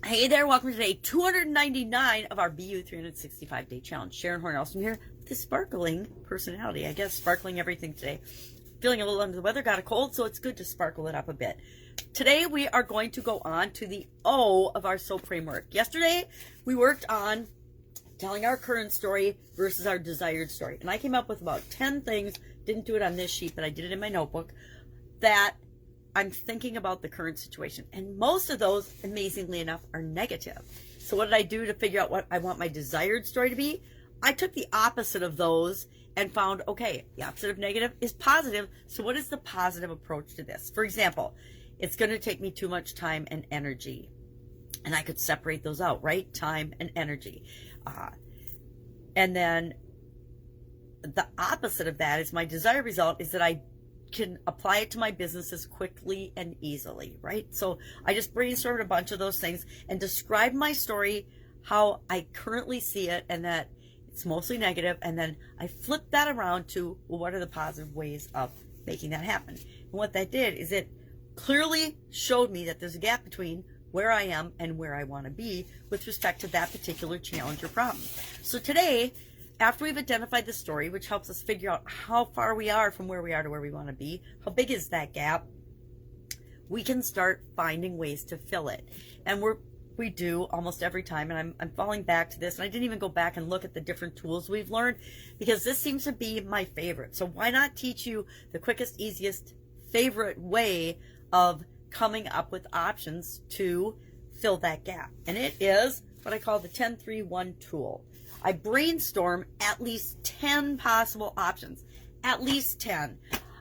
Hey there, welcome to day 299 of our BU 365-day challenge. Sharon Horne-Ellstrom here with the sparkling personality. I guess sparkling everything today. Feeling a little under the weather, got a cold, so it's good to sparkle it up a bit. Today we are going to go on to the O of our SOAP framework. Yesterday we worked on telling our current story versus our desired story. And I came up with about 10 things, didn't do it on this sheet, but I did it in my notebook, that I'm thinking about the current situation. And most of those, amazingly enough, are negative. So what did I do to figure out what I want my desired story to be? I took the opposite of those and found, okay, the opposite of negative is positive. So what is the positive approach to this? For example, it's going to take me too much time and energy. And I could separate those out, right? Time and energy. And then the opposite of that is my desired result is that I can apply it to my businesses quickly and easily, right? So I just brainstormed a bunch of those things and described my story, how I currently see it, and that it's mostly negative. And then I flipped that around to, well, what are the positive ways of making that happen? And what that did is it clearly showed me that there's a gap between where I am and where I want to be with respect to that particular challenge or problem. So today, after we've identified the story, which helps us figure out how far we are from where we are to where we want to be, how big is that gap, we can start finding ways to fill it. And we do almost every time, and I'm falling back to this, and I didn't even go back and look at the different tools we've learned, because this seems to be my favorite. So why not teach you the quickest, easiest, favorite way of coming up with options to fill that gap? And it is what I call the 10-3-1 tool. I brainstorm at least 10 possible options, at least 10.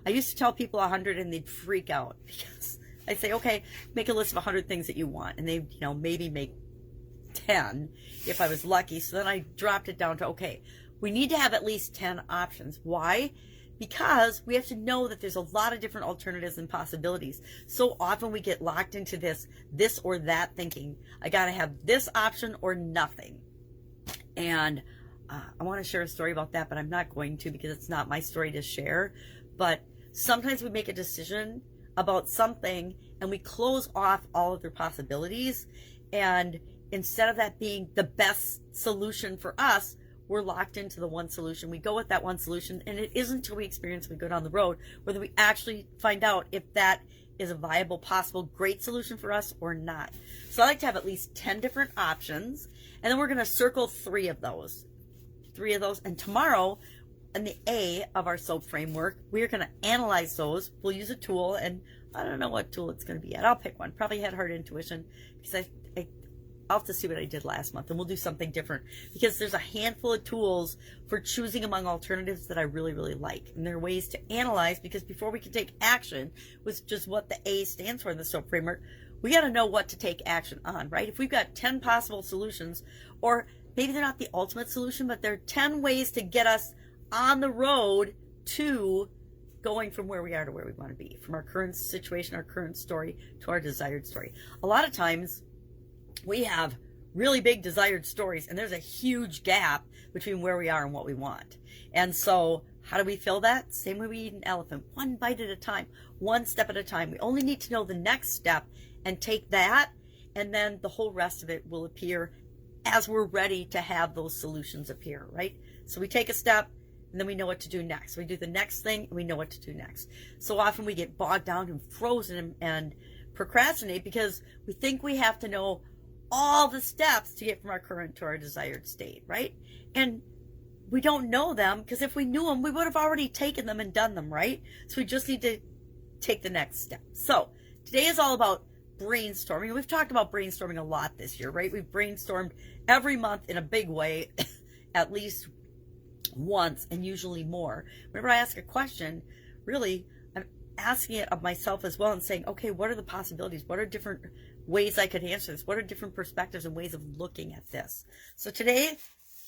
I used to tell people 100 and they'd freak out because I'd say, okay, make a list of 100 things that you want. And they, maybe make 10 if I was lucky. So then I dropped it down to, okay, we need to have at least 10 options. Why? Because we have to know that there's a lot of different alternatives and possibilities. So often we get locked into this or that thinking. I got to have this option or nothing. And I want to share a story about that, but I'm not going to because it's not my story to share. But sometimes we make a decision about something and we close off all other possibilities. And instead of that being the best solution for us, we're locked into the one solution. We go with that one solution, and it isn't until we experience, we go down the road, whether we actually find out if that is a viable, possible, great solution for us or not. So I like to have at least 10 different options, and then we're going to circle three of those. And tomorrow, in the A of our SOAP framework, we are going to analyze those. We'll use a tool, and I don't know what tool it's going to be yet. I'll pick one. Probably Head, Heart, Intuition, because I'll have to see what I did last month, and we'll do something different, because there's a handful of tools for choosing among alternatives that I really, really like. And there are ways to analyze, because before we can take action, which is what the A stands for in the SOAP framework, we got to know what to take action on, right? If we've got 10 possible solutions, or maybe they're not the ultimate solution, but there are 10 ways to get us on the road to going from where we are to where we want to be, from our current situation, our current story, to our desired story. A lot of times, we have really big desired stories, and there's a huge gap between where we are and what we want. And so how do we fill that? Same way we eat an elephant, one bite at a time, one step at a time. We only need to know the next step and take that, and then the whole rest of it will appear as we're ready to have those solutions appear, right? So we take a step, and then we know what to do next. We do the next thing, and we know what to do next. So often we get bogged down and frozen and procrastinate because we think we have to know all the steps to get from our current to our desired state, right? And we don't know them, because if we knew them, we would have already taken them and done them, right? So we just need to take the next step. So today is all about brainstorming. We've talked about brainstorming a lot this year, right? We've brainstormed every month in a big way, at least once, and usually more. Whenever I ask a question, really, I'm asking it of myself as well and saying, okay, what are the possibilities? What are different ways I could answer this? What are different perspectives and ways of looking at this? So today,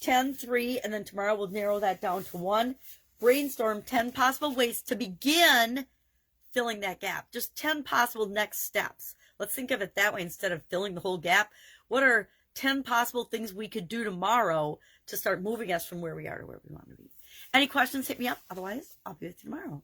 10-3, and then tomorrow we'll narrow that down to 1. Brainstorm 10 possible ways to begin filling that gap. Just 10 possible next steps. Let's think of it that way instead of filling the whole gap. What are 10 possible things we could do tomorrow to start moving us from where we are to where we want to be? Any questions, hit me up. Otherwise, I'll be with you tomorrow.